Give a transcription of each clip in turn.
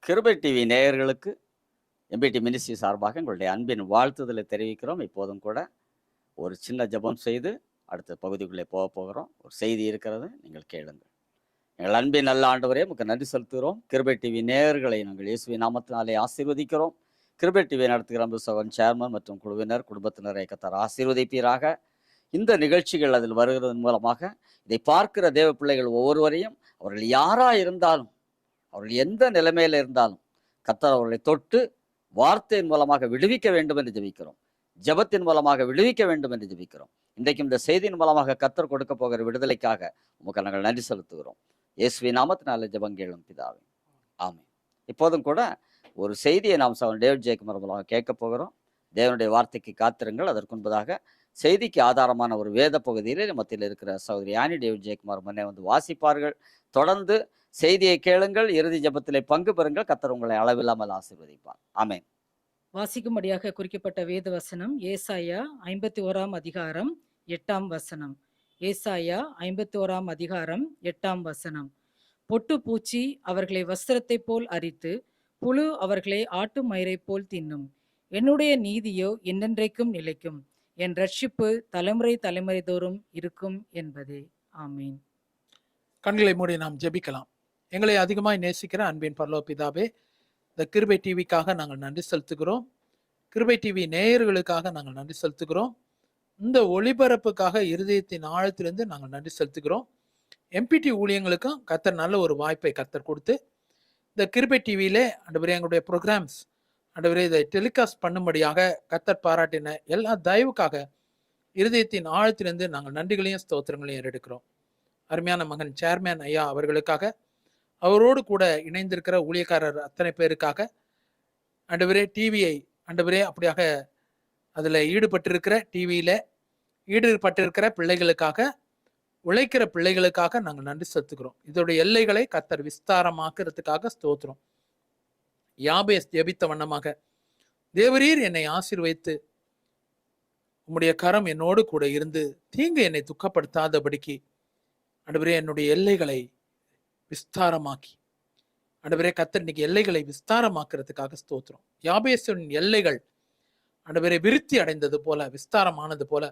கிருபை டிவி நேயர்களுக்கு எம்பிடி மினிஸ்ட்ரி சார்பாக எங்களுடைய அன்பின் வாழ்த்துதலை தெரிவிக்கிறோம். இப்போதும் கூட ஒரு சின்ன ஜெபம் செய்து அடுத்த பகுதிக்குள்ளே போகிறோம். ஒரு செய்தி இருக்கிறது, நீங்கள் கேளுங்கள். எங்கள் அன்பின் நல்ல ஆண்டவரே, உமக்கு நன்றி செலுத்துகிறோம். கிருபை டிவி நேயர்களை நாங்கள் இயேசுவின் நாமத்தினாலே ஆசீர்வதிக்கிறோம். கிருபை டிவி நடத்துகிற சகோதரன் சேர்மன் மற்றும் குழுவினர், குடும்பத்தினரை கர்த்தர் ஆசீர்வதிப்பீராக. இந்த நிகழ்ச்சிகள் அதில் வருகிறதன் மூலமாக இதை பார்க்கிற தேவ பிள்ளைகள் ஒவ்வொருவரையும், அவர்கள் யாராக இருந்தாலும், அவர்கள் எந்த நிலைமையில் இருந்தாலும், கர்த்தர் அவர்களை தொட்டு வார்த்தையின் மூலமாக விடுவிக்க வேண்டும் என்று ஜெபிக்கிறோம். ஜெபத்தின் மூலமாக விடுவிக்க வேண்டும் என்று ஜெபிக்கிறோம். இன்றைக்கும் இந்த செய்தியின் மூலமாக கர்த்தர் கொடுக்க போகிற விடுதலைக்காக உமக்கு நாங்கள் நன்றி செலுத்துகிறோம். இயேசுவின் நாமத்தினாலே ஜெபம் கேளும் பிதாவே, ஆமென். இப்போதும் கூட ஒரு செய்தியை நாம் டேவிட் ஜெயக்குமார் மூலமாக கேட்க போகிறோம். தேவனுடைய வார்த்தைக்கு காத்திருங்கள். அதற்கு முன்பதாக செய்திக்கு ஆதாரமான ஒரு வேத பகுதியில் மத்தியில் இருக்கிற சகோதரி ஆனி டேவிட் ஜெயக்குமார் முன்னே வந்து வாசிப்பார்கள். தொடர்ந்து செய்தியை கேளுங்கள், இறுதி ஜெபத்திலே பங்கு பெறுங்கள். கர்த்தர் உங்களை அளவில்லாமல் ஆசீர்வதிப்பார். ஆமென். வாசிக்கும்படியாக குறிக்கப்பட்ட வேத வசனம் ஏசாயா 51 அதிகாரம் 8 வசனம். ஏசாயா 51 அதிகாரம் 8 வசனம். பொட்டு பூச்சி அவர்களை வஸ்திரத்தை போல் அரித்து, புழு அவர்களை ஆட்டு மயிரை போல் தின்னும். என்னுடைய நீதியோ என்னென்றைக்கும் நிலைக்கும், என் ரட்சிப்பு தலைமுறை தலைமுறை தோறும் இருக்கும் என்பதே. ஆமீன். கண்களை மூடி நாம் ஜெபிக்கலாம். எங்களை அதிகமாய் நேசிக்கிற அன்பின் பரலோக பிதாவே, இந்த கிருபை டிவிக்காக நாங்கள் நன்றி செலுத்துகிறோம். கிருபை டிவி நேயர்களுக்காக நாங்கள் நன்றி செலுத்துகிறோம். இந்த ஒளிபரப்புக்காக இருதயத்தின் ஆழத்திலிருந்து நாங்கள் நன்றி செலுத்துகிறோம். எம்பிடி ஊழியங்களுக்கும் கர்த்தர் நல்ல ஒரு வாய்ப்பை கர்த்தர் கொடுத்து இந்த கிருபை டிவியிலே ஆண்டவரே எங்களுடைய ப்ரோக்ராம்ஸ் ஆண்டவரே இதை டெலிகாஸ்ட் பண்ணும்படியாக கர்த்தர் பாராட்டின எல்லா தயவுக்காக இருதயத்தின் ஆழத்திலிருந்து நாங்கள் நன்றிகளையும் ஸ்தோத்திரங்களையும் ஏறெடுக்கிறோம். அருமையான மகன் சேர்மேன் ஐயா அவர்களுக்காக, அவரோடு கூட இணைந்திருக்கிற ஊழியக்காரர் அத்தனை பேருக்காக, ஆண்டவரே டிவியை ஆண்டவரே அப்படியாக அதில் ஈடுபட்டிருக்கிற டிவியில் ஈடுபட்டிருக்கிற பிள்ளைகளுக்காக, உழைக்கிற பிள்ளைகளுக்காக நாங்கள் நன்றி செலுத்துகிறோம். இதோடைய எல்லைகளை கர்த்தர் விஸ்தாரமாக்குறதுக்காக ஸ்தோத்திரம். யாபேஸ் ஜெபித்த வண்ணமாக, தேவரீர் என்னை ஆசீர்வதித்து உம்முடைய கரம் என்னோடு கூட இருந்து தீங்கு என்னை துக்கப்படுத்தாதபடிக்கு ஆண்டவரே என்னுடைய எல்லைகளை விஸ்தாரமாக்கி, ஆண்டவரே கர்த்தர் இன்னைக்கு எல்லைகளை விஸ்தாரமாக்குறதுக்காக ஸ்தோத்திரம். யாபேசின் எல்லைகள் ஆண்டவரே விருத்தி அடைந்தது போல, விஸ்தாரமானது போல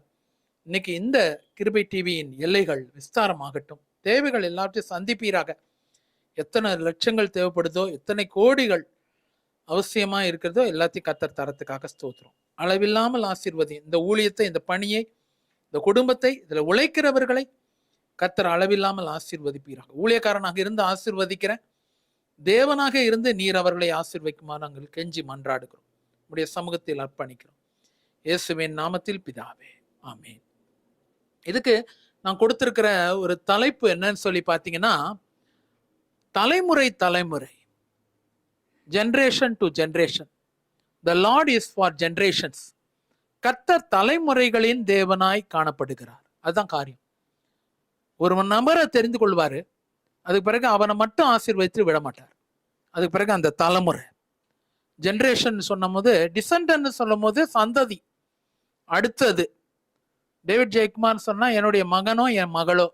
இன்னைக்கு இந்த கிருபை டிவியின் எல்லைகள் விஸ்தாரமாகட்டும். தேவைகள் எல்லாவற்றையும் சந்திப்பீராக. எத்தனை லட்சங்கள் தேவைப்படுதோ, எத்தனை கோடிகள் அவசியமா இருக்கிறதோ எல்லாத்தையும் கர்த்தர் தரத்துக்காக ஸ்தோத்திரம். அளவில்லாமல் ஆசீர்வதி இந்த ஊழியத்தை, இந்த பணியை, இந்த குடும்பத்தை, இதுல உழைக்கிறவர்களை கர்த்தர் அளவில்லாமல் ஆசீர்வதிப்பீராக. ஊழியக்காரனாக இருந்து ஆசீர்வதிக்கிறேன், தேவனாக இருந்து நீர் அவர்களை ஆசீர்வதிக்குமாறு நாங்கள் கெஞ்சி மன்றாடுகிறோம். உடைய சமூகத்தில் அர்ப்பணிக்கிறோம். இயேசுவின் நாமத்தில் பிதாவே, ஆமென். இதுக்கு நான் கொடுத்திருக்கிற ஒரு தலைப்பு என்னன்னு சொல்லி பார்த்தீங்கன்னா, தலைமுறை தலைமுறை, generation to generation. The Lord is for generations. கர்த்தர் தலைமுறைகளின் தேவனாய் காணப்படுகிறார். அதுதான் காரியம். ஒரு நபரை தெரிந்து கொள்வாரு, அதுக்கு பிறகு அவனை மட்டும் ஆசீர்வதித்து விட மாட்டார். அதுக்கு பிறகு அந்த தலைமுறை, ஜெனரேஷன் சொன்னும் போது, டிசெண்டன்ட் சொல்லும் போது சந்ததி, அடுத்தது. டேவிட் ஜெயக்குமார் சொன்னா என்னுடைய மகனோ என் மகளோ,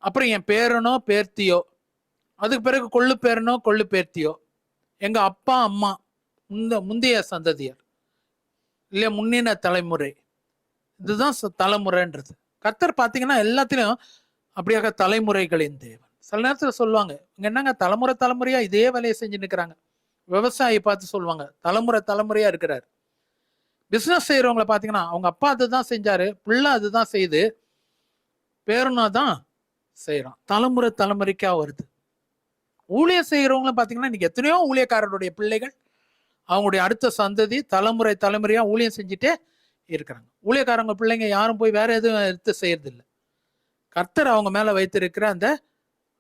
அப்புறம் என் பேரனோ பேர்த்தியோ, அதுக்கு பிறகு கொள்ளு பேரனோ கொள்ளு பேர்த்தியோ, எங்க அப்பா அம்மா, முந்தைய சந்ததியர் இல்லையா, முன்னின தலைமுறை. இதுதான் தலைமுறைன்றது. கர்த்தர் பார்த்தீங்கன்னா எல்லாத்திலும் அப்படியாக தலைமுறைகளின் தேவன். சில நேரத்தில் சொல்லுவாங்க, இங்க என்னங்க தலைமுறை தலைமுறையா இதே வேலையை செஞ்சு நிற்கிறாங்க. விவசாயி பார்த்து சொல்லுவாங்க, தலைமுறை தலைமுறையா இருக்கிறார். பிசினஸ் செய்யறவங்களை பார்த்தீங்கன்னா அவங்க அப்பா அதுதான் செஞ்சாரு, பிள்ளை அதுதான் செய்யுது, பேரனா தான் செய்யறான். தலைமுறை தலைமுறைக்கா வருது. ஊழியம் செய்யறவங்களும் பார்த்தீங்கன்னா இன்னைக்கு எத்தனையோ ஊழியக்காரருடைய பிள்ளைகள், அவங்களுடைய அடுத்த சந்ததி தலைமுறை தலைமுறையா ஊழியம் செஞ்சுட்டே இருக்கிறாங்க. ஊழியக்காரங்க பிள்ளைங்க யாரும் போய் வேற எதுவும் எடுத்து செய்யறது இல்லை. கர்த்தர் அவங்க மேல வைத்திருக்கிற அந்த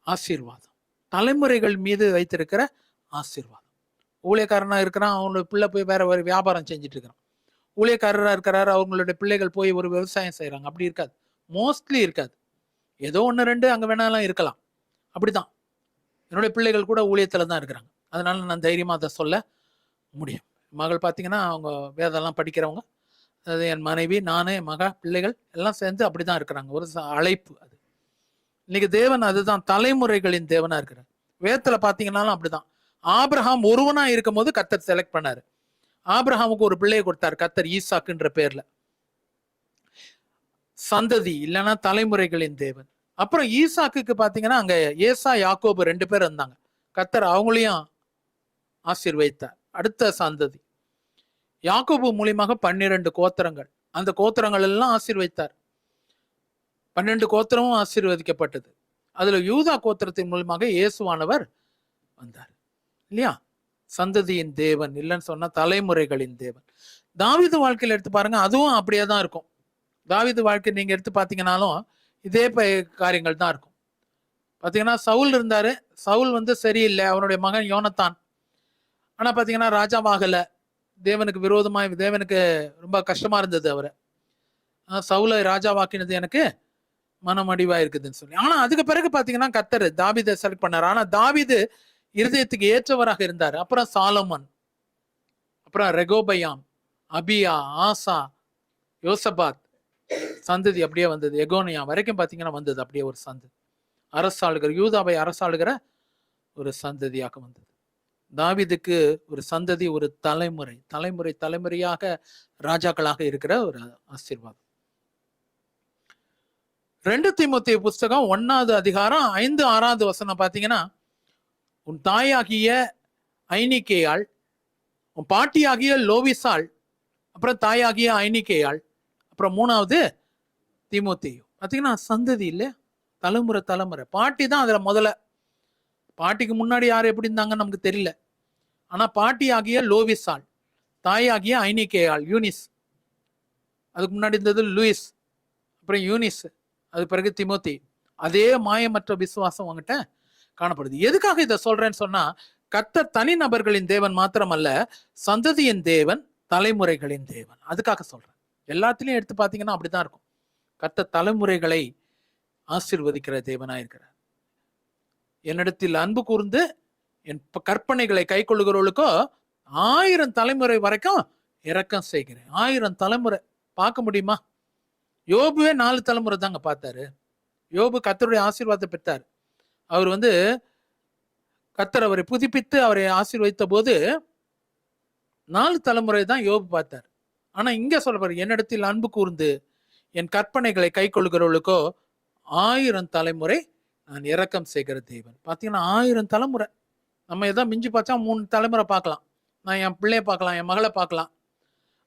ஆசீர்வாதம், தலைமுறைகள் மீது வைத்திருக்கிற ஆசீர்வாதம். ஊழியக்காரனா இருக்கிறான், அவங்களோட பிள்ளை போய் வேற ஒரு வியாபாரம் செஞ்சுட்டு இருக்கிறான். ஊழியக்காரராக இருக்கிறாரு, அவங்களுடைய பிள்ளைகள் போய் ஒரு விவசாயம் செய்யறாங்க. அப்படி இருக்காது, மோஸ்ட்லி இருக்காது. ஏதோ 1-2 அங்க வேணாலும் இருக்கலாம். அப்படிதான் என்னுடைய பிள்ளைகள் கூட ஊழியத்துல தான் இருக்கிறாங்க. அதனால நான் தைரியமா அதை சொல்ல முடியும். மகள் பார்த்தீங்கன்னா அவங்க வேதெல்லாம் படிக்கிறவங்க, அது என் மனைவி, நானே, என் மக, பிள்ளைகள் எல்லாம் சேர்ந்து அப்படிதான் இருக்கிறாங்க. ஒரு அழைப்பு அது. இன்னைக்கு தேவன் அதுதான் தலைமுறைகளின் தேவனா இருக்கிறார். வேதத்துல பார்த்தீங்கன்னாலும் அப்படிதான். ஆபிரகாம் ஒருவனா இருக்கும் போது கர்த்தர் செலக்ட் பண்ணாரு. ஆபிரகாமுக்கு ஒரு பிள்ளையை கொடுத்தாரு கர்த்தர், ஈசாக்குன்ற பேர்ல. சந்ததி இல்லைன்னா தலைமுறைகளின் தேவன். அப்புறம் ஈசாக்குக்கு பாத்தீங்கன்னா அங்க ஏசா யாக்கோபு 2 பேர் இருந்தாங்க. கர்த்தர் அவங்களையும் ஆசீர்வதித்தார். அடுத்த சந்ததி யாக்கோபு மூலியமாக 12 கோத்திரங்கள், அந்த கோத்திரங்கள் எல்லாம் ஆசீர்வதித்தார். 12 கோத்திரமும் ஆசீர்வதிக்கப்பட்டது. அதுல யூதா கோத்திரத்தின் மூலமாக இயேசுவானவர் வந்தார் இல்லையா? சந்ததியின் தேவன் இல்லைன்னு சொன்னா தலைமுறைகளின் தேவன். தாவீது வாழ்க்கையில எடுத்து பாருங்க, அதுவும் அப்படியே தான் இருக்கும். தாவீது வாழ்க்கை நீங்க எடுத்து பாத்தீங்கன்னாலும் இதே காரியங்கள் தான் இருக்கும். பாத்தீங்கன்னா சவுல் இருந்தாரு, சவுல் சரியில்லை, அவனுடைய மகன் யோனத்தான். ஆனா பாத்தீங்கன்னா ராஜாவாகல, தேவனுக்கு விரோதமாய், தேவனுக்கு ரொம்ப கஷ்டமா இருந்தது அவரை. சவுலை ராஜாவாக்கினது எனக்கு மனமடிவா இருக்குதுன்னு சொல்லி. ஆனா அதுக்கு பிறகு பாத்தீங்கன்னா கர்த்தர் தாவீதை செலக்ட் பண்ணாரு. ஆனா தாவீது இருதயத்துக்கு ஏற்றவராக இருந்தார். அப்புறம் சாலமன், அப்புறம் ரெகோபயாம், அபியா, ஆசா, யோசபாத் சந்ததி அப்படியே வந்தது. எகோனியா வரைக்கும் பாத்தீங்கன்னா வந்தது அப்படியே ஒரு சந்ததி. அரசாளுகிற, யூதாவை அரசாளுகிற ஒரு சந்ததியாக வந்தது. தாவீதுக்கு ஒரு சந்ததி, ஒரு தலைமுறை, தலைமுறை தலைமுறையாக ராஜாக்களாக இருக்கிற ஒரு ஆசீர்வாதம். 2 தீமோத்தேயு புஸ்தகம் 1வது அதிகாரம் 5, 6வது வசனம் பாத்தீங்கன்னா, உன் தாயாகிய ஐனிக்கேயாள், உன் பாட்டியாகிய லோவிசாள், அப்புறம் தாயாகிய ஐனிக்கேயாள், அப்புறம் 3வது தீமோத்தேயு. பாத்தீங்கன்னா சந்ததி இல்ல, தலைமுறை தலைமுறை. பாட்டி தான் அதுல முதல்ல. பாட்டிக்கு முன்னாடி யார் எப்படி இருந்தாங்கன்னு நமக்கு தெரியல. ஆனா பாட்டி ஆகிய லோவிசாள், தாயாகிய ஐனிக்கேயாள், யூனிஸ். அதுக்கு முன்னாடி இருந்தது லூயிஸ், அப்புறம் யூனிஸ், அது பிறகு திமோத்தி. அதே மாயமற்ற விசுவாசம் உங்ககிட்ட காணப்படுது. எதுக்காக இதை சொல்றேன்னு சொன்னா, கர்த்தர் தனி நபர்களின் தேவன் மாத்திரமல்ல, சந்ததியின் தேவன், தலைமுறைகளின் தேவன். அதுக்காக சொல்றேன். எல்லாத்திலையும் எடுத்து பாத்தீங்கன்னா அப்படிதான் இருக்கும். கர்த்தர் தலைமுறைகளை ஆசீர்வதிக்கிற தேவனா இருக்கிறார். என்னிடத்தில் அன்பு கூர்ந்து என் கற்பனைகளை கை கொள்ளுகிறவர்களுக்கோ 1000 தலைமுறை வரைக்கும் இரக்கம் செய்கிறேன். 1000 தலைமுறை பார்க்க முடியுமா? யோபுவே 4 தலைமுறை தாங்க பார்த்தாரு. யோபு கர்த்தருடைய ஆசீர்வாதத்தை பெற்றார். அவர் கர்த்தர் அவரை புதுப்பித்து அவரை ஆசீர்வதித்த போது 4 தலைமுறை தான் யோபு பார்த்தார். ஆனா இங்க சொல்ற, என்னிடத்தில் அன்பு கூர்ந்து என் கற்பனைகளை கை கொள்ளுகிறவர்களுக்கோ 1000 தலைமுறை நான் இரக்கம் செய்கிற தேவன். பாத்தீங்கன்னா 1000 தலைமுறை. நம்ம ஏதோ மிஞ்சி பார்த்தா 3 தலைமுறை பார்க்கலாம். நான் என் பிள்ளைய பார்க்கலாம், என் மகளை பார்க்கலாம்,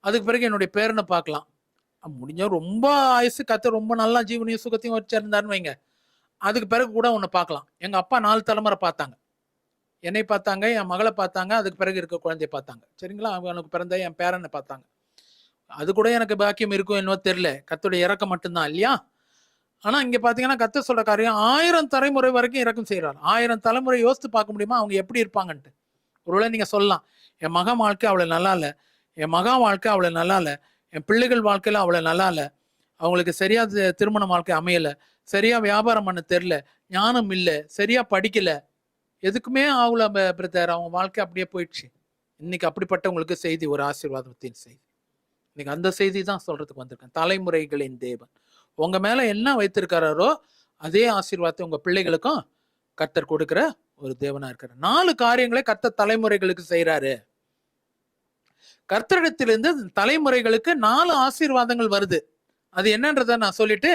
அதுக்கு பிறகு என்னுடைய பேரனை பார்க்கலாம். முடிஞ்ச ரொம்ப ஆயுசு கர்த்தர் ரொம்ப நல்லா ஜீவனையும் சுகத்தையும் வச்சிருந்தாருன்னு வைங்க, அதுக்கு பிறகு கூட ஒன்று பார்க்கலாம். எங்க அப்பா 4 தலைமுறை பார்த்தாங்க. என்னை பார்த்தாங்க, என் மகளை பார்த்தாங்க, அதுக்கு பிறகு இருக்க குழந்தைய பார்த்தாங்க. சரிங்களா? அவனுக்கு பிறந்த என் பேரனை பார்த்தாங்க. அது கூட எனக்கு பாக்கியம் இருக்கும் என்னவோ தெரியல. கர்த்தருடைய இறக்கம் மட்டும்தான் இல்லையா? ஆனா இங்க பாத்தீங்கன்னா கர்த்தர் சொல்ற காரியம் 1000 தலைமுறை வரைக்கும் இறக்கம் செய்யறாரு. 1000 தலைமுறை யோசித்து பார்க்க முடியுமா அவங்க எப்படி இருப்பாங்கன்ட்டு? ஒருவேளை நீங்க சொல்லலாம், என் மகன் வாழ்க்கை அவ்வளவு நல்லா இல்ல, என் மகன் வாழ்க்கை அவ்வளவு நல்லா இல்ல, என் பிள்ளைகள் வாழ்க்கையில அவ்வளவு நல்லா இல்ல, அவங்களுக்கு சரியா திருமண வாழ்க்கை அமையல, சரியா வியாபாரம் பண்ண தெரியல, ஞானம் இல்ல, சரியா படிக்கல, எதுக்குமே ஆகல பிரதர், அவங்க வாழ்க்கை அப்படியே போயிடுச்சு. இன்னைக்கு அப்படிப்பட்டவங்களுக்கு செய்தி, ஒரு ஆசீர்வாதத்தின் செய்தி. இன்னைக்கு அந்த செய்தி தான் சொல்றதுக்கு வந்திருக்கேன். தலைமுறைகளின் தேவன் உங்க மேல என்ன வைத்திருக்காரோ அதே ஆசீர்வாதத்தை உங்க பிள்ளைகளுக்கும் கர்த்தர் கொடுக்கிற ஒரு தேவனா இருக்கிறார். 4 காரியங்களை கர்த்தர் தலைமுறைகளுக்கு செய்யறாரு. கர்த்தரிடத்திலிருந்து தலைமுறைகளுக்கு 4 ஆசீர்வாதங்கள் வருது. அது என்னன்றத நான் சொல்லிட்டு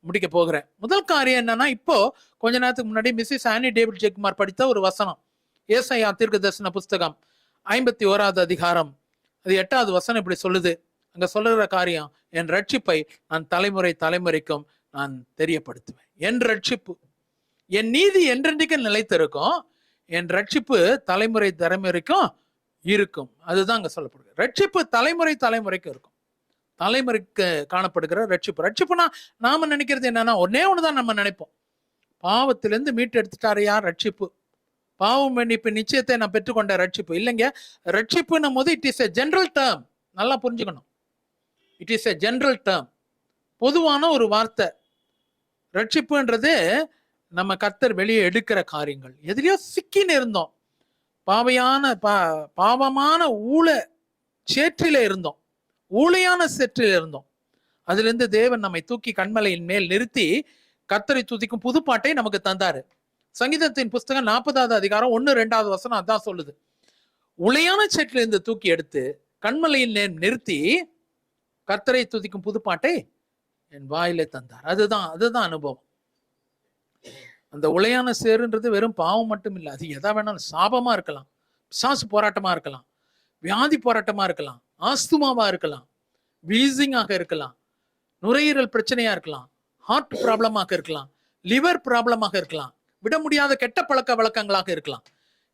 முடிக்க போகிறேன். முதல் காரியம் என்னன்னா, இப்போ கொஞ்ச நேரத்துக்கு முன்னாடி மிஸ்ஸஸ் ஆனி டேவிட் ஜெயக்குமார் படித்த ஒரு வசனம், ஏசாயா தீர்க்கதரிசன புஸ்தகம் 51வது அதிகாரம், அது 8வது வசனம் இப்படி சொல்லுது. அங்க சொல்லுற காரியம், என் ரட்சிப்பை நான் தலைமுறை தலைமுறைக்கும் நான் தெரியப்படுத்துவேன். என் ரட்சிப்பு, என் நீதி என்றென்றைக்கும் நிலைத்திருக்கும், என் ரட்சிப்பு தலைமுறை தலைமுறைக்கும் இருக்கும். அதுதான் அங்க சொல்லப்படுது. ரட்சிப்பு தலைமுறை தலைமுறைக்கும் இருக்கும். தலைமுறைக்கு காணப்படுகிற ரட்சிப்பு. ரட்சிப்புனா நாம நினைக்கிறது என்னன்னா, ஒன்னே ஒண்ணுதான் நம்ம நினைப்போம், பாவத்திலிருந்து மீட்டு எடுத்துட்டாரையா ரட்சிப்பு, பாவம் மன்னிப்பு நிச்சயத்தை நான் பெற்றுக்கொண்ட ரட்சிப்பு. இல்லைங்க, ரட்சிப்புன்னும் போது it is a general term. நல்லா புரிஞ்சுக்கணும். It is a general term, பொதுவான ஒரு வார்த்தை. ரட்சிப்புன்றது நம்ம கர்த்தர் வெளியே எடுக்கிற காரியங்கள். எதிலையோ சிக்கின்னு இருந்தோம், பாவமான சேற்றில இருந்தோம், ஊழையான சேற்றில இருந்தோம். அதுல இருந்து தேவன் நம்மை தூக்கி கண்மலையின் மேல் நிறுத்தி கர்த்தரை துதிக்கும் புதுப்பாட்டை நமக்கு தந்தாரு. சங்கீதத்தின் புஸ்தகம் 40வது அதிகாரம் 1-2வது வசனம் அதான் சொல்லுது. உளையான சேற்றில இருந்து தூக்கி எடுத்து கண்மலையில் நிறுத்தி கர்த்தரை துதிக்கும் புதுப்பாட்டை என் வாயிலே தந்தார். அதுதான் அனுபவம். அந்த உளையான சேருன்றது வெறும் பாவம் மட்டும் இல்லை, அது எதா வேணாலும், சாபமா இருக்கலாம், பிசாசு போராட்டமா இருக்கலாம், வியாதி போராட்டமா இருக்கலாம், ஆஸ்துமாவா இருக்கலாம், வீசிங்காக இருக்கலாம், நுரையீரல் பிரச்சனையா இருக்கலாம், ஹார்ட் ப்ராப்ளமாக இருக்கலாம், லிவர் ப்ராப்ளமாக இருக்கலாம், விட முடியாத கெட்ட பழக்க வழக்கங்களாக இருக்கலாம்.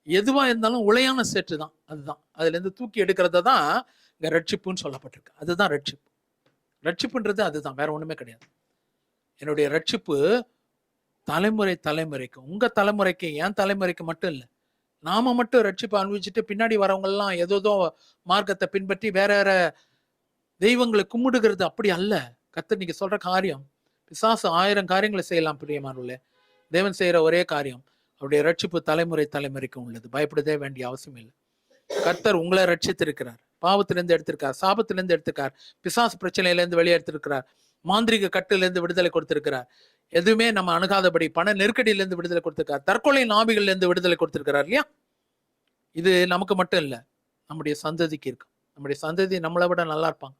எதுவா இருந்தாலும் உளையான சேற்று தான். அதுதான் அதுல இருந்து தூக்கி எடுக்கிறத தான் இங்க ரட்சிப்புன்னு சொல்லப்பட்டிருக்கு. அதுதான் ரட்சிப்பு. ரட்சிப்புன்றது அதுதான், வேற ஒண்ணுமே கிடையாது. என்னுடைய ரட்சிப்பு தலைமுறைக்கு, உங்க தலைமுறைக்கு, என் தலைமுறைக்கு மட்டும் இல்லை. நாம மட்டும் ரட்சிப்பு அனுபவிச்சுட்டு பின்னாடி வரவங்க எல்லாம் ஏதோ மார்க்கத்தை பின்பற்றி வேற வேற தெய்வங்களை கும்பிடுகிறது அப்படி அல்ல. கர்த்தர் நீங்க சொல்ற காரியம், பிசாசு 1000 காரியங்களை செய்யலாம் பிரியமானவர்களே. தேவன் செய்யற ஒரே காரியம், அவருடைய ரட்சிப்பு தலைமுறைக்கு உள்ளது. பயப்படவே வேண்டிய அவசியம் இல்லை. கர்த்தர் உங்களை ரட்சித்திருக்கிறார், பாவத்திலிருந்து எடுத்திருக்கார், சாபத்திலிருந்து எடுத்திருக்கார், பிசாசு பிரச்சனையிலிருந்து வெளியே எடுத்திருக்கிறார், மாந்திரிக கட்டிலிருந்து விடுதலை கொடுத்திருக்கிறார், எதுவுமே நம்ம அணுகாதபடி பண நெருக்கடியிலிருந்து விடுதலை கொடுத்திருக்கார், தற்கொலை நாவிகள்ல இருந்து விடுதலை கொடுத்திருக்கிறார் இல்லையா? இது நமக்கு மட்டும் இல்லை, நம்முடைய சந்ததிக்கு இருக்கும். நம்முடைய சந்ததி நம்மளை விட நல்லா இருப்பாங்க.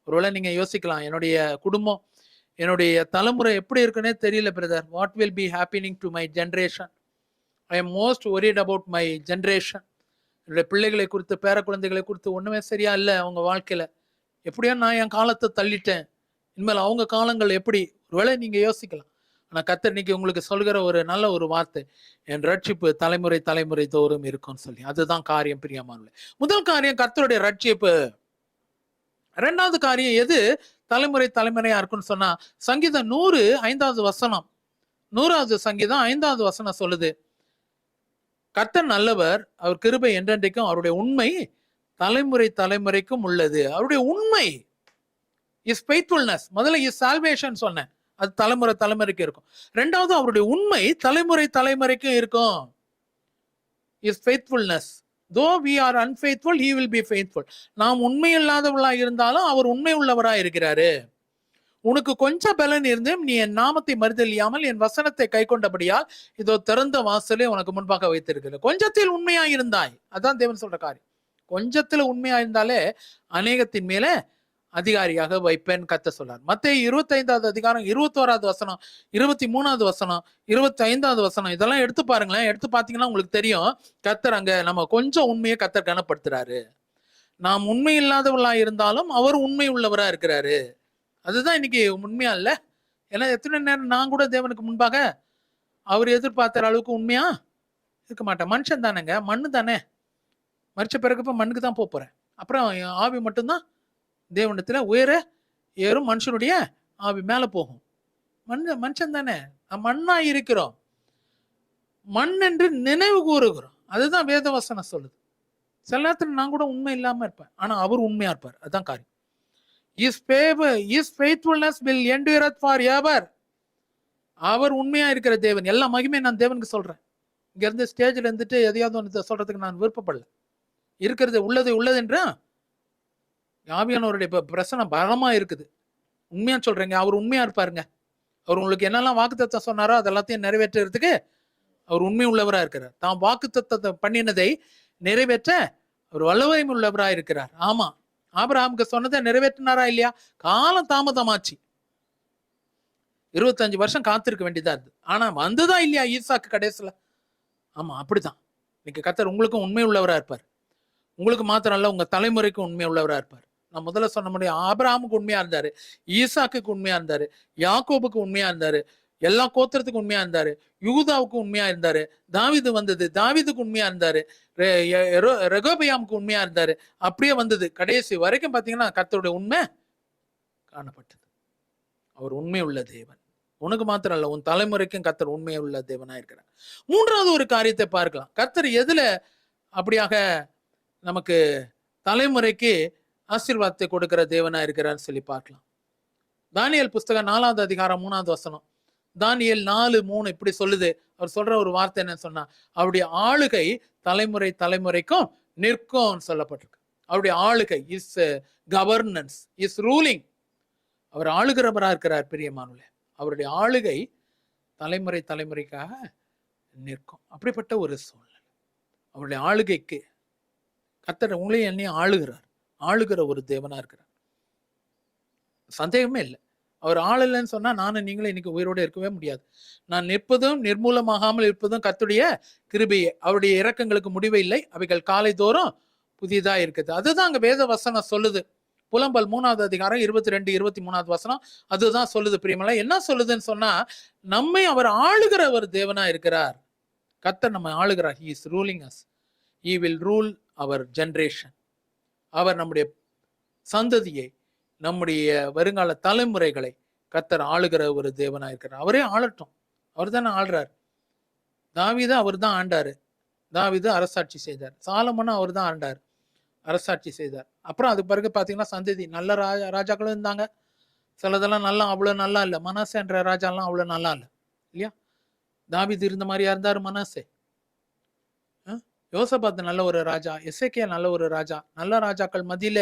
ஒருவேளை நீங்க யோசிக்கலாம், என்னுடைய குடும்பம், என்னுடைய தலைமுறை எப்படி இருக்குன்னே தெரியல brother. What will be happening to my generation? I am most worried about my generation. என்னுடைய பிள்ளைகளை குறித்து, பேர குழந்தைகளை குறித்து ஒண்ணுமே சரியா இல்லை அவங்க வாழ்க்கையில. எப்படியா நான் என் காலத்தை தள்ளிட்டேன், இனிமேல் அவங்க காலங்கள் எப்படி? ஒருவேளை நீங்க யோசிக்கலாம். ஆனா கர்த்தர் இன்னைக்கு உங்களுக்கு சொல்கிற ஒரு நல்ல ஒரு வார்த்தை, என் ரட்சிப்பு தலைமுறை தோறும் இருக்கும்னு சொல்லி. அதுதான் காரியம் பிரியமானவர்களே. முதல் காரியம் கர்த்தருடைய ரட்சிப்பு. 2வது காரியம் எது தலைமுறையா இருக்குன்னு சொன்னா, சங்கீதம் 100 வசனம், 100வது சங்கீதம் 5வது வசனம் சொல்லுது, கர்த்தர் நல்லவர், அவர் கிருபை என்றென்றைக்கும், அவருடைய உண்மை தலைமுறைக்கும் உள்ளது. அவருடைய உண்மை இஸ் ஃபெய்த்ஃபுல்னஸ். முதல்ல இஸ் சால்வேஷன் சொன்னேன், அது தலைமுறைக்கு இருக்கும். 2வது அவருடைய உண்மை தலைமுறைக்கும் இருக்கும். Is faithfulness. Though we are unfaithful, he will be faithful. நாம் உண்மை இல்லாதவர்களா இருந்தாலும் அவர் உண்மை உள்ளவரா இருக்கிறாரு. உனக்கு கொஞ்சம் பலன் இருந்து நீ என் நாமத்தை மறுதலியாமல் என் வசனத்தை கை கொண்டபடியால் இதோ திறந்த வாசலே உனக்கு முன்பாக வைத்திருக்கிறது. கொஞ்சத்தில் உண்மையா இருந்தாய், அதான் தேவன் சொல்ற காரியம். கொஞ்சத்துல உண்மையா இருந்தாலே அநேகத்தின் மேல அதிகாரியாக வைப்பேன் கர்த்தர் சொல்றார். மத்தேயு 25வது அதிகாரம் 21வது வசனம், 23வது வசனம், 25வது வசனம், இதெல்லாம் எடுத்து பாருங்களேன். எடுத்து பார்த்தீங்கன்னா உங்களுக்கு தெரியும், கர்த்தர் அங்க நம்ம கொஞ்சம் உண்மையை கர்த்தர் கனப்படுத்துறாரு. நாம் உண்மை இல்லாதவர்களா இருந்தாலும் அவர் உண்மை உள்ளவரா இருக்கிறாரு. அதுதான் இன்னைக்கு உண்மையா இல்ல? ஏன்னா எத்தனை நேரம் நான் கூட தேவனுக்கு முன்பாக அவர் எதிர்பார்த்த அளவுக்கு உண்மையா இருக்க மாட்டேன். மனுஷன் தானேங்க, மண்ணு தானே, மறிச்ச பிறகு மண்ணுக்கு தான் போறேன். அப்புறம் ஆவி மட்டும்தான் தேவனத்துல உயர ஏறும், மனுஷனுடைய ஆவி மேல போகும். மனுஷன் தானே, மண்ணா இருக்கிறோம், மண் என்று நினைவு கூறுகிறோம். அதுதான் வேதவசனம் சொல்லுது. சில நேரத்தில் நான் கூட உண்மை இல்லாம இருப்பேன், ஆனா அவர் உண்மையா இருப்பார். அதுதான் காரியம். His faithfulness will endure forever. அவர் உண்மையா இருக்கிற தேவன். எல்லா மகிமையும் நான் தேவனுக்கு சொல்றேன். இங்க இருந்து ஸ்டேஜ்ல இருந்துட்டு எதையாவது ஒன்று சொல்றதுக்கு நான் விருப்பப்படல. இருக்கிறது உள்ளது என்று ஆவியானவருடைய பிரசனை பலமா இருக்குது. உண்மையா சொல்றேங்க, அவர் உண்மையா இருப்பாருங்க. அவர் உங்களுக்கு என்னெல்லாம் வாக்குத்தத்தம் சொன்னாரோ அதெல்லாத்தையும் நிறைவேற்றுறதுக்கு அவர் உண்மை உள்ளவரா இருக்கிறார். தான் வாக்குத்தத்தத்தை பண்ணினதை நிறைவேற்ற அவர் வல்லமை உள்ளவரா இருக்கிறார். ஆமா, ஆபிரகாமுக்கு சொன்னதை நிறைவேற்றினாரா இல்லையா? காலம் தாமதமாச்சு, 25 வருஷம் காத்திருக்க வேண்டியதா இருக்கு. ஆனா வந்துதான் இல்லையா ஈசாக்கு கடைசியில? ஆமா, அப்படிதான். இன்னைக்கு கர்த்தர் உங்களுக்கும் உண்மை உள்ளவரா இருப்பார். உங்களுக்கு மாத்திரம் இல்ல, உங்க தலைமுறைக்கும் உண்மை உள்ளவரா இருப்பார். நான் முதல்ல சொன்ன முடியும், ஆபிரகாமுக்கு உண்மையா இருந்தாரு, ஈசாக்குக்கு உண்மையா இருந்தாரு, யாக்கோபுக்கு உண்மையா இருந்தாரு, எல்லா கோத்திரத்துக்கும் உண்மையா இருந்தாரு, யூதாவுக்கு உண்மையா இருந்தாரு, தாவீது வந்தது தாவீதுக்கு உண்மையா இருந்தாரு, ரெகோபயாமுக்கு உண்மையா இருந்தாரு. அப்படியே வந்தது கடைசி வரைக்கும் பாத்தீங்கன்னா கர்த்தருடைய உண்மை காணப்பட்டது. அவர் உண்மை உள்ள தேவன். உனக்கு மாத்திரம் இல்ல, உன் தலைமுறைக்கும் கர்த்தர் உண்மை உள்ள தேவனா இருக்கிறார். 3வது ஒரு காரியத்தை பார்க்கலாம். கர்த்தர் எதுல அப்படியாக நமக்கு தலைமுறைக்கு ஆசீர்வாதத்தை கொடுக்கிற தேவனா இருக்கிறான்னு சொல்லி பார்க்கலாம். தானியேல் புஸ்தகம் 4வது அதிகாரம் 3வது வசனம், தானியேல் 4:3 இப்படி சொல்லுது. அவர் சொல்ற ஒரு வார்த்தை என்ன சொன்னா, அவருடைய ஆளுகை தலைமுறைக்கும் நிற்கும் சொல்லப்பட்டிருக்கு. அவருடைய ஆளுகை இஸ் கவர்னன்ஸ், இஸ் ரூலிங். அவர் ஆளுகிறவரா இருக்கிறார் பிரியமானவர்களே. அவருடைய ஆளுகை தலைமுறைக்காக நிற்கும். அப்படிப்பட்ட ஒரு சூழ்நிலை. அவருடைய ஆளுகைக்கு கர்த்தர் உங்களையும் என்னையும் ஆளுகிறார். ஆளுகிற ஒரு தேவனா இருக்கிறார். சந்தேகமே இல்லை. அவர் ஆளலைன்னு சொன்னா நானும் நீங்களும் இன்னைக்கு உயிரோடு இருக்கவே முடியாது. நான் நிற்பதும் நிர்மூலமாகாமல் இருப்பதும் கர்த்தருடைய கிருபையே. அவருடைய இரக்கங்களுக்கு முடிவே இல்லை. அவைகள் காலை தோறும் புதிதா இருக்குது. அதுதான் அங்க வேத வசனம் சொல்லுது. புலம்பல் 3வது அதிகாரம் 22, 23வது வசனம் அதுதான் சொல்லுது. பிரியமல்ல, என்ன சொல்லுதுன்னு சொன்னா, நம்மை அவர் ஆளுகிற ஒரு தேவனா இருக்கிறார். கர்த்தர் நம்ம ஆளுகிறார். He is ruling us. He will rule our generation. அவர் நம்முடைய சந்ததியை, நம்முடைய வருங்கால தலைமுறைகளை கர்த்தர் ஆளுகிற ஒரு தேவனா இருக்கிறார். அவரே ஆளட்டும். அவர் தானே ஆள்றார். தாவீது அவர் தான் ஆண்டாரு. தாவீது அரசாட்சி செய்தார். சாலமோனும் அவர் தான் ஆண்டார், அரசாட்சி செய்தார். அப்புறம் அது பிறகு பார்த்தீங்கன்னா சந்ததி நல்ல ராஜாக்களும் இருந்தாங்க. சிலதெல்லாம் நல்லா அவ்வளோ நல்லா இல்லை. மனாசே என்ற ராஜாலாம் அவ்வளோ நல்லா இல்லை இல்லையா? தாவீது இருந்த மாதிரியா இருந்தார் மனாசே? யோசபாத் நல்ல ஒரு ராஜா, எசேக்கியா நல்ல ஒரு ராஜா. நல்ல ராஜாக்கள் மத்தியில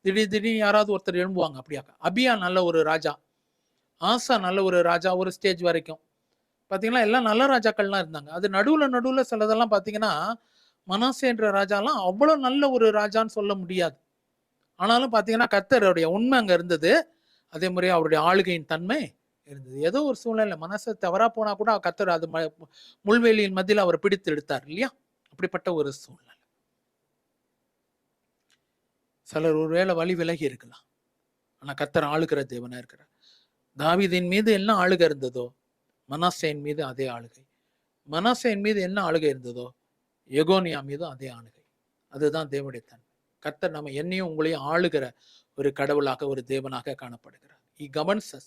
திடீர்னு யாராவது ஒருத்தர் எழும்புவாங்க. அப்படியா? அபியா நல்ல ஒரு ராஜா, ஆசா நல்ல ஒரு ராஜா ஒரு ஸ்டேஜ் வரைக்கும். பார்த்தீங்கன்னா எல்லாம் நல்ல ராஜாக்கள்லாம் இருந்தாங்க. அது நடுவில் சிலதெல்லாம் பார்த்தீங்கன்னா மனாசே என்ற ராஜாலாம் அவ்வளோ நல்ல ஒரு ராஜான்னு சொல்ல முடியாது. ஆனாலும் பார்த்தீங்கன்னா கர்த்தருடைய உண்மை அங்கே இருந்தது. அதே மாதிரி அவருடைய ஆளுகையின் தன்மை இருந்தது. ஏதோ ஒரு சூழ்நிலை மனசை தவறா போனா கூட கர்த்தர் அது முள்வேலியின் மத்தியில் அவர் பிடித்து எடுத்தார் இல்லையா? அப்படிப்பட்ட ஒரு சூழ்நிலை. சிலர் ஒருவேளை வழி விலகி இருக்கலாம். ஆனா கர்த்தர் ஆளுகிற தேவனா இருக்கிறார். தாவீதின் மீது என்ன ஆளுகை இருந்ததோ மனாசேயின் மீது அதே ஆளுகை. மனாசேயின் மீது என்ன ஆளுகை இருந்ததோ எகோனியா மீது அதே ஆளுகை. அதுதான் தேவனுடைய தன்மை. கர்த்தர் நம்ம என்னையும் உங்களையும் ஆளுகிற ஒரு கடவுளாக, ஒரு தேவனாக காணப்படுகிறார். He governs us.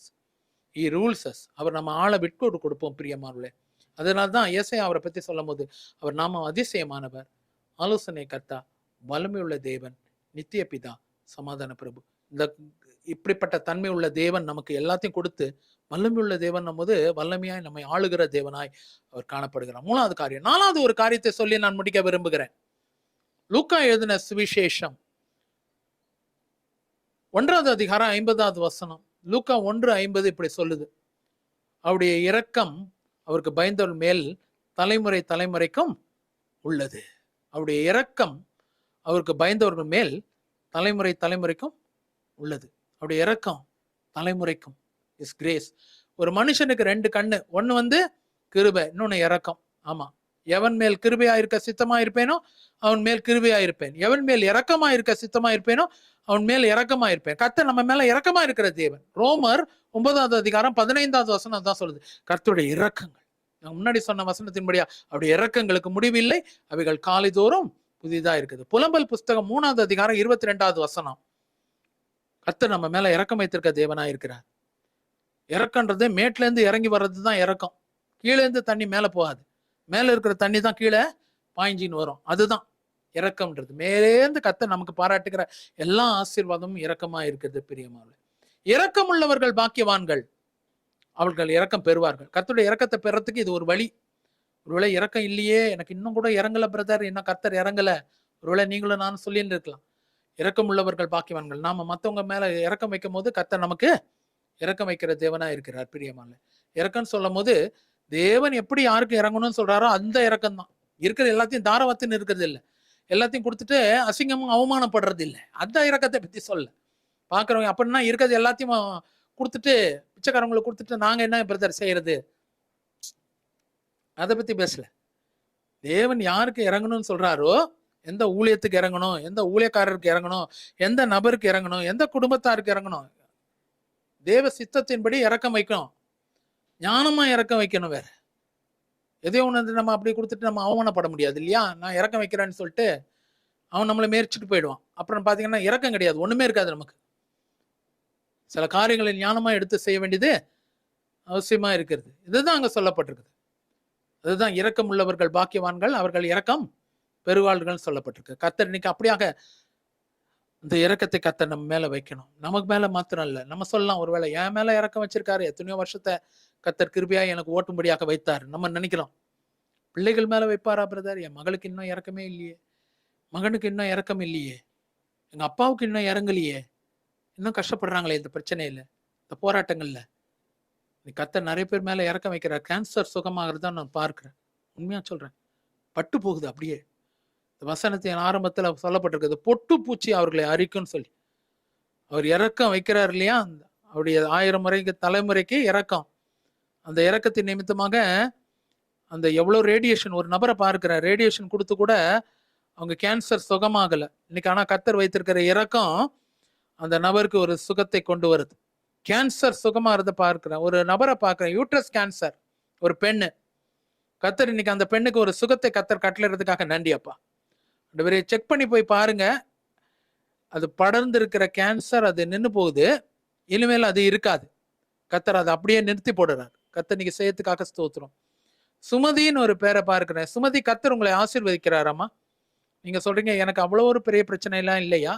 He rules us. அவர் நம்ம ஆளை விட்டு கொடுப்போம் பிரியமானவர்களே. அதனால்தான் ஏசாயா அவரை பத்தி சொல்லும் போது அவர் நாமம் அதிசயமானவர், ஆலோசனை கர்த்தா, வல்லமையுள்ள தேவன், நித்திய பிதா, சமாதான பிரபு. இந்த இப்படிப்பட்ட தன்மை உள்ள தேவன் நமக்கு எல்லாத்தையும் கொடுத்து வல்லமையுள்ள தேவன் போது வல்லமையாய் நம்மை ஆளுகிற தேவனாய் அவர் காணப்படுகிறார். 3வது காரியம். 4வது ஒரு காரியத்தை சொல்லி நான் முடிக்க விரும்புகிறேன். லூக்கா எழுதின சுவிசேஷம் 1வது அதிகாரம் 50வது வசனம். லூக்கா 1:50 இப்படி சொல்லுது. அவருடைய இரக்கம் அவருக்கு பயந்தவர்கள் மேல் தலைமுறை தலைமுறைக்கும் உள்ளது. அவருடைய இரக்கம் அவருக்கு பயந்தவர்கள் மேல் தலைமுறை தலைமுறைக்கும் உள்ளது. அவருடைய இரக்கம் தலைமுறைக்கும். Is grace. ஒரு மனுஷனுக்கு 2 கண்ணு. ஒண்ணு கிருபை, இன்னொன்னு இரக்கம். ஆமா, எவன் மேல் கிருபையா இருக்க சித்தமா இருப்பேனோ அவன் மேல் கிருபையா இருப்பேன். எவன் மேல் இரக்கமா இருக்க சித்தமா இருப்பேனோ அவன் மேல் இரக்கமா இருப்பேன். கர்த்தர் நம்ம மேல இரக்கமா இருக்கிற தேவன். ரோமர் 9வது அதிகாரம் 15வது வசனம் தான் சொல்லுது. கர்த்தருடைய இரக்கங்கள், நான் முன்னாடி சொன்ன வசனத்தின்படியா அவருடைய இரக்கங்களுக்கு முடிவில்லை, அவைகள் காலைதோறும் புதிதா இருக்குது. புலம்பல் புஸ்தகம் 3வது அதிகாரம் 22வது வசனம். கர்த்தர் நம்ம மேல இரக்கம் வைத்திருக்க தேவனா இருக்கிறார். இறக்கன்றது மேட்ல இருந்து இறங்கி வர்றதுதான் இறக்கம். கீழே இருந்து தண்ணி மேல போகாது. மேல இருக்கிற தண்ணி தான் கீழே பாய்ஞ்சின்னு வரும். அதுதான் இரக்கம்ன்றது. மேலேந்து கர்த்தர் நமக்கு பாராட்டுகிற எல்லா ஆசீர்வாதமும் இரக்கமா இருக்கிறது பிரியமானவர்களே. இரக்கம் உள்ளவர்கள் பாக்கியவான்கள், அவர்கள் இரக்கம் பெறுவார்கள். கர்த்தருடைய இரக்கத்தை பெறத்துக்கு இது ஒரு வழி. ஒருவேளை இரக்கம் இல்லையே, எனக்கு இன்னும் கூட இறங்கல பிரதர், இன்னும் கர்த்தர் இறங்கல, ஒருவேளை நீங்களும் நானும் சொல்லிட்டு இருக்கலாம். இரக்கம் உள்ளவர்கள் பாக்கியவான்கள். நாம மத்தவங்க மேல இரக்கம் வைக்கும் போது கர்த்தர் நமக்கு இரக்கம் வைக்கிற தேவனா இருக்கிறார் பிரியமானவர்களே. இரக்கம்னு சொல்லும் போது தேவன் எப்படி யாருக்கு இறங்கணும்னு சொல்றாரோ அந்த இரக்கம் தான். இருக்கிற எல்லாத்தையும் தாரவத்துன்னு இருக்கிறது இல்லை, எல்லாத்தையும் கொடுத்துட்டு அசிங்கமும் அவமானப்படுறது இல்லை. அந்த இரக்கத்தை பத்தி சொல்ல பாக்குறவங்க. அப்படின்னா இருக்கிறது எல்லாத்தையும் கொடுத்துட்டு பிச்சைக்காரங்களுக்கு கொடுத்துட்டு நாங்க என்ன பிரதர் செய்யறது, அதை பத்தி பேசல. தேவன் யாருக்கு இறங்கணும்னு சொல்றாரோ, எந்த ஊழியத்துக்கு இறங்கணும், எந்த ஊழியக்காரருக்கு இறங்கணும், எந்த நபருக்கு இறங்கணும், எந்த குடும்பத்தாருக்கு இறங்கணும், தேவ சித்தத்தின்படி இறக்கம் வைக்கணும். ஞானமா இறக்கம் வைக்கணும். வேற எதையோ ஒன்று நம்ம அப்படி கொடுத்துட்டு நம்ம அவமானப்பட முடியாது இல்லையா? நான் இறக்கம் வைக்கிறேன்னு சொல்லிட்டு அவன் நம்மளை மேய்ச்சிட்டு போயிடுவான். அப்புறம் பாத்தீங்கன்னா இறக்கம் கிடையாது, ஒண்ணுமே இருக்காது நமக்கு. சில காரியங்களை ஞானமா எடுத்து செய்ய வேண்டியது அவசியமா இருக்கிறது. இதுதான் அங்க சொல்லப்பட்டிருக்குது. அதுதான் இரக்கம் உள்ளவர்கள் பாக்கியவான்கள், அவர்கள் இரக்கம் பெறுவார்கள் சொல்லப்பட்டிருக்கு. கர்த்தர் இன்னைக்கு அப்படியாக இந்த இரக்கத்தை கர்த்தர் நம்ம மேல வைக்கணும். நமக்கு மேல மாத்திரம் இல்ல. நம்ம சொல்லலாம், ஒருவேளை என் மேல இரக்கம் வச்சிருக்காரு, எத்தனையோ வருஷத்தை கர்த்தர் கிருபையா எனக்கு ஓட்டும்படியாக வைத்தார். நம்ம நினைக்கிறோம் பிள்ளைகள் மேல வைப்பாரா பிரதர்? என் மகளுக்கு இன்னும் இறக்கமே இல்லையே, மகனுக்கு இன்னும் இறக்கம் இல்லையே, எங்க அப்பாவுக்கு இன்னும் இறங்கலையே, இன்னும் கஷ்டப்படுறாங்களே இந்த பிரச்சனையில, இந்த போராட்டங்கள்ல. கர்த்தர் நிறைய பேர் மேல இறக்கம் வைக்கிறார். கேன்சர் சுகமாகிறதா நான் பார்க்கிறேன். உண்மையா சொல்றேன், பட்டு போகுது அப்படியே. இந்த வசனத்தின் ஆரம்பத்துல சொல்லப்பட்டிருக்கிறது, பொட்டு பூச்சி அவர்களை அரிக்கும்னு சொல்லி. அவர் இரக்கம் வைக்கிறார் இல்லையா, அவருடைய 1000 முறைக்கு தலைமுறைக்கு இரக்கம். அந்த இரக்கத்தின் நிமித்தமாக அந்த எவ்வளோ ரேடியேஷன், ஒரு நபரை பார்க்கிறார், ரேடியேஷன் கொடுத்து கூட அவங்க கேன்சர் சுகமாகலை. இன்னைக்கு ஆனால் கர்த்தர் வைத்திருக்கிற இரக்கம் அந்த நபருக்கு ஒரு சுகத்தை கொண்டு வருது. கேன்சர் சுகமாகிறத பார்க்கிறேன். ஒரு நபரை பார்க்கிறேன், யூட்ரஸ் கேன்சர், ஒரு பெண்ணு. கர்த்தர் இன்னைக்கு அந்த பெண்ணுக்கு ஒரு சுகத்தை கர்த்தர் கட்டளைறதுக்காக நன்றி அப்பா. அந்த செக் பண்ணி போய் பாருங்க, அது படர்ந்து இருக்கிற கேன்சர் அது நின்று போகுது, இனிமேல் அது இருக்காது. கர்த்தர் அதை அப்படியே நிறுத்தி போடுறார். கர்த்தர் இன்னைக்கு செய்யறதுக்காக ஸ்தோத்திரம். சுமதின்னு ஒரு பேரை பார்க்கிறேன். சுமதி, கர்த்தர் உங்களை ஆசீர்வதிக்கிறாராமா. நீங்க சொல்றீங்க, எனக்கு அவ்வளோ ஒரு பெரிய பிரச்சனை எல்லாம் இல்லையா,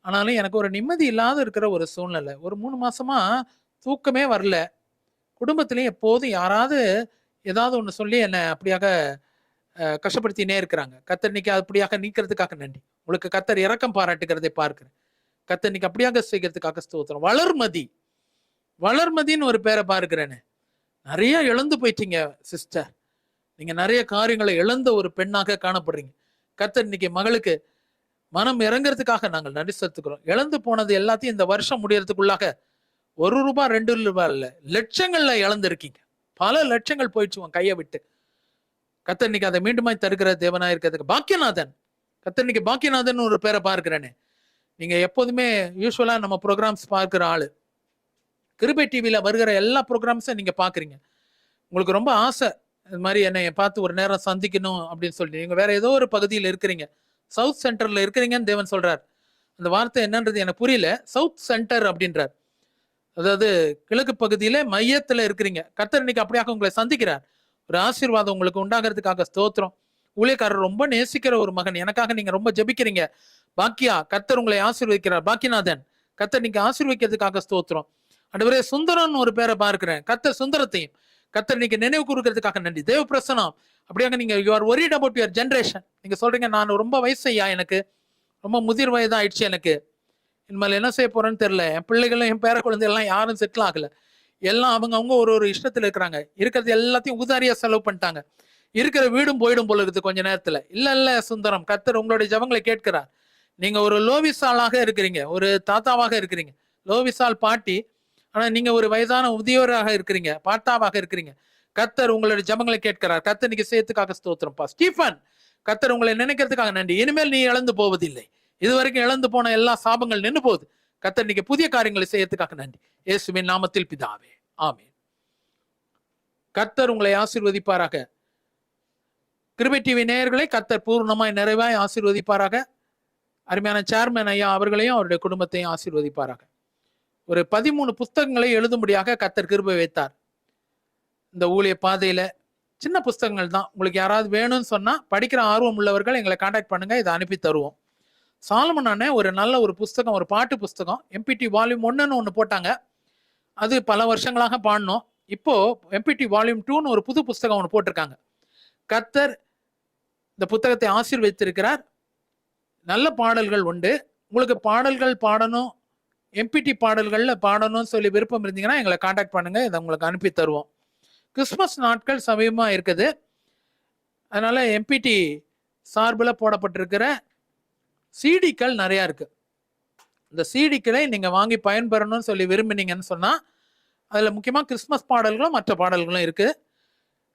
ஆனாலும் எனக்கு ஒரு நிம்மதி இல்லாத இருக்கிற ஒரு சூழ்நிலை. ஒரு 3 மாசமா தூக்கமே வரல. குடும்பத்திலையும் எப்போதும் யாராவது ஏதாவது ஒன்று சொல்லி என்னை அப்படியாக கஷ்டப்படுத்தினே இருக்கிறாங்க. கர்த்தர் இன்னைக்கு அப்படியாக நீக்கிறதுக்காக நன்றி. உங்களுக்கு கர்த்தர் இரக்கம் பாராட்டுகிறதை பார்க்கிறேன். கர்த்தர் இன்னைக்கு அப்படியாக செய்கிறதுக்காக ஸ்தோத்திரம். வளர்மதி, வளர்மதின்னு ஒரு பேரை பார்க்கிறேன்னு. நிறைய இழந்து போயிட்டீங்க சிஸ்டர். நீங்க நிறைய காரியங்களை இழந்த ஒரு பெண்ணாக காணப்படுறீங்க. கர்த்தர் இன்னைக்கு மகளுக்கு மனம் இறங்குறதுக்காக நாங்கள் நன்றி செலுத்துக்கிறோம். இழந்து போனது எல்லாத்தையும் இந்த வருஷம் முடியறதுக்குள்ளாக ₹1 ₹2 இல்ல, லட்சங்கள்ல இழந்திருக்கீங்க. பல லட்சங்கள் போயிடுச்சு உன் கையை விட்டு. கர்த்தர் இன்னைக்கு அதை மீண்டுமாய் தருகிற தேவனா இருக்கிறதுக்கு பாக்கியநாதன். கர்த்தர் இன்னைக்கு பாக்கியநாதன் ஒரு பேரை பார்க்கிறேன்னு. நீங்க எப்போதுமே யூஸ்வலா நம்ம ப்ரோக்ராம்ஸ் பார்க்கிற ஆளு, கிருபை டிவியில வருகிற எல்லா ப்ரோக்ராம்ஸும் நீங்க பாக்குறீங்க. உங்களுக்கு ரொம்ப ஆசை இது மாதிரி என்னை பார்த்து ஒரு நேரம் சந்திக்கணும் அப்படின்னு சொல்லிட்டு. நீங்க வேற ஏதோ ஒரு பகுதியில் இருக்கிறீங்க, சவுத் சென்டர்ல இருக்கிறீங்கன்னு தேவன் சொல்றார். அந்த வார்த்தை என்னன்றது எனக்கு புரியல. சவுத் சென்டர் அப்படின்றார், அதாவது கிழக்கு பகுதியில மையத்துல இருக்கிறீங்க. கர்த்தர் இன்னைக்கு அப்படியாக உங்களை சந்திக்கிறார். ஒரு ஆசீர்வாதம் உங்களுக்கு உண்டாகிறதுக்காக ஸ்தோத்திரம். ஊழியக்காரர் ரொம்ப நேசிக்கிற ஒரு மகன், எனக்காக நீங்க ரொம்ப ஜெபிக்கிறீங்க. பாக்கியா, கர்த்தர் உங்களை ஆசீர்வதிக்கிறார். பாக்கியநாதன், கர்த்தர் நீங்க ஆசீர்வதிக்கிறதுக்காக ஸ்தோத்திரம். ஆண்டவரே, சுந்தரன் ஒரு பேரை பார்க்கிறேன். கர்த்தர் சுந்தரத்தையும் கர்த்தர் நீங்க நினைவு கூறுகிறதுக்காக நன்றி. தேவ பிரசனம் அப்படியாக நீங்க you are worried about your generation. நீங்க சொல்றீங்க, நான் ரொம்ப வயசையா, எனக்கு ரொம்ப முதிர் வயதா ஆயிடுச்சு, எனக்கு இனிமேல் என்ன செய்ய போறேன்னு தெரியல, என் பிள்ளைகளும் என் பேர குழந்தைகள்லாம் யாரும் செட்டில் ஆகல, எல்லாம் அவங்க ஒரு இஷ்டத்துல இருக்கிறாங்க, இருக்கிறது எல்லாத்தையும் உதாரியா செலவு பண்ணிட்டாங்க, இருக்கிற வீடும் போயிடும் போல இருக்குது கொஞ்ச நேரத்துல. இல்ல சுந்தரம், கர்த்தர் உங்களுடைய ஜெபங்களை கேட்கிறார். நீங்க ஒரு லோவிசாலாக இருக்கிறீங்க, ஒரு தாத்தாவாக இருக்கிறீங்க, லோவிசால் பாட்டி, ஆனா நீங்க ஒரு வயதான முதியோராக இருக்கிறீங்க, பாட்டாவாக இருக்கிறீங்க. கர்த்தர் உங்களுடைய ஜெபங்களை கேட்கிறார். கர்த்தர் நீங்க செய்யறதுக்காக ஸ்தோத்திரம்ப்பா. ஸ்டீஃபன், கர்த்தர் உங்களை நினைக்கிறதுக்காக நன்றி. இனிமேல் நீ இழந்து போவதில்லை. இதுவரைக்கும் இழந்து போன எல்லா சாபங்கள் நின்று போகுது. கர்த்தர் நீங்க புதிய காரியங்களை செய்யறதுக்காக நன்றி. இயேசுவின் நாமத்தில் பிதாவே, ஆமென். கர்த்தர் உங்களை ஆசீர்வதிப்பாராக. கிருபை டிவி நேயர்களை கர்த்தர் பூர்ணமாய் நிறைவாய் ஆசீர்வதிப்பாராக. அருமையான சேர்மன் ஐயா அவர்களையும் அவருடைய குடும்பத்தையும் ஆசீர்வதிப்பாராக. ஒரு 13 புஸ்தகங்களை எழுதும்படியாக கர்த்தர் கிருபை வைத்தார். இந்த ஊழிய பாதையில சின்ன புஸ்தகங்கள் தான். உங்களுக்கு யாராவது வேணும்னு சொன்னா, படிக்கிற ஆர்வம் உள்ளவர்கள் எங்களை கான்டாக்ட் பண்ணுங்க, இதை அனுப்பி தருவோம். சாலமன் அண்ணன் ஒரு நல்ல ஒரு புஸ்தகம், ஒரு பாட்டு புஸ்தகம், எம்பிடி வால்யூம் 1ன்னு ஒன்று போட்டாங்க. அது பல வருஷங்களாக பாடணும். இப்போ எம்பிடி வால்யூம் 2ன்னு ஒரு புது புஸ்தகம் ஒன்று போட்டிருக்காங்க. கர்த்தர் இந்த புத்தகத்தை ஆசீர்வதித்திருக்கிறார். நல்ல பாடல்கள் உண்டு. உங்களுக்கு பாடல்கள் பாடணும், எம்பிடி பாடல்கள்ல பாடணும்னு சொல்லி விருப்பம் இருந்தீங்கன்னா எங்களை கான்டாக்ட் பண்ணுங்க, இதை உங்களுக்கு அனுப்பி தருவோம். கிறிஸ்மஸ் நாட்கள் சமீபமா இருக்குது. அதனால எம்பிடி சார்பில் போடப்பட்டிருக்கிற சிடிக்கள் நிறைய இருக்கு. இந்த சிடிக்களை நீங்க வாங்கி பயன்பெறணும்னு சொல்லி விரும்பினீங்கன்னு சொன்னா, அதுல முக்கியமா கிறிஸ்மஸ் பாடல்களும் மற்ற பாடல்களும் இருக்கு.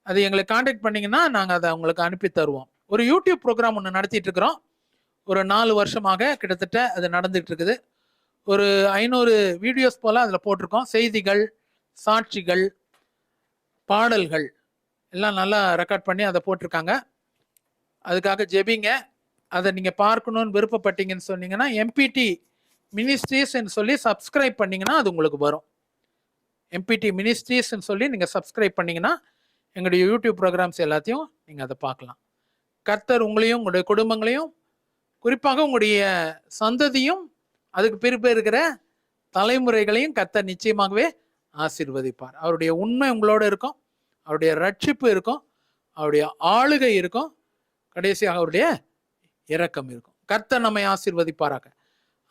அது எங்களை கான்டாக்ட் பண்ணீங்கன்னா நாங்க அதை உங்களுக்கு அனுப்பி தருவோம். ஒரு யூடியூப் ப்ரோக்ராம் ஒன்று நடத்திட்டு இருக்கிறோம். ஒரு 4 வருஷமாக கிட்டத்தட்ட அது நடந்துட்டு இருக்குது. ஒரு 500 வீடியோஸ் போல அதில் போட்டிருக்கோம். செய்திகள், சாட்சிகள், பாடல்கள் எல்லாம் நல்லா ரெக்கார்ட் பண்ணி அதை போட்டிருக்காங்க. அதுக்காக ஜெபிங்க. அதை நீங்க பார்க்கணும்னு விருப்பப்பட்டீங்கன்னு சொன்னீங்கன்னா, எம்பிடி மினிஸ்ட்ரீஸ்ன்னு சொல்லி சப்ஸ்கிரைப் பண்ணீங்கன்னா அது உங்களுக்கு வரும். எம்பிடி மினிஸ்ட்ரீஸ்ன்னு சொல்லி நீங்க சப்ஸ்கிரைப் பண்ணீங்கன்னா எங்களுடைய யூடியூப் ப்ரோக்ராம்ஸ் எல்லாத்தையும் நீங்க அதை பார்க்கலாம். கர்த்தர் உங்களையும் உங்களுடைய குடும்பங்களையும், குறிப்பாக உங்களுடைய சந்ததியும், அதுக்கு பிறகு இருக்கிற தலைமுறைகளையும் கர்த்தர் நிச்சயமாகவே ஆசீர்வதிப்பார். அவருடைய உண்மை உங்களோட இருக்கும், அவருடைய ரட்சிப்பு இருக்கும், அவருடைய ஆளுகை இருக்கும், கடைசியாக அவருடைய இரக்கம் இருக்கும். கர்த்தர் நம்மை ஆசீர்வதிப்பாராக.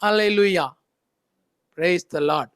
அல்லேலூயா. Praise the Lord.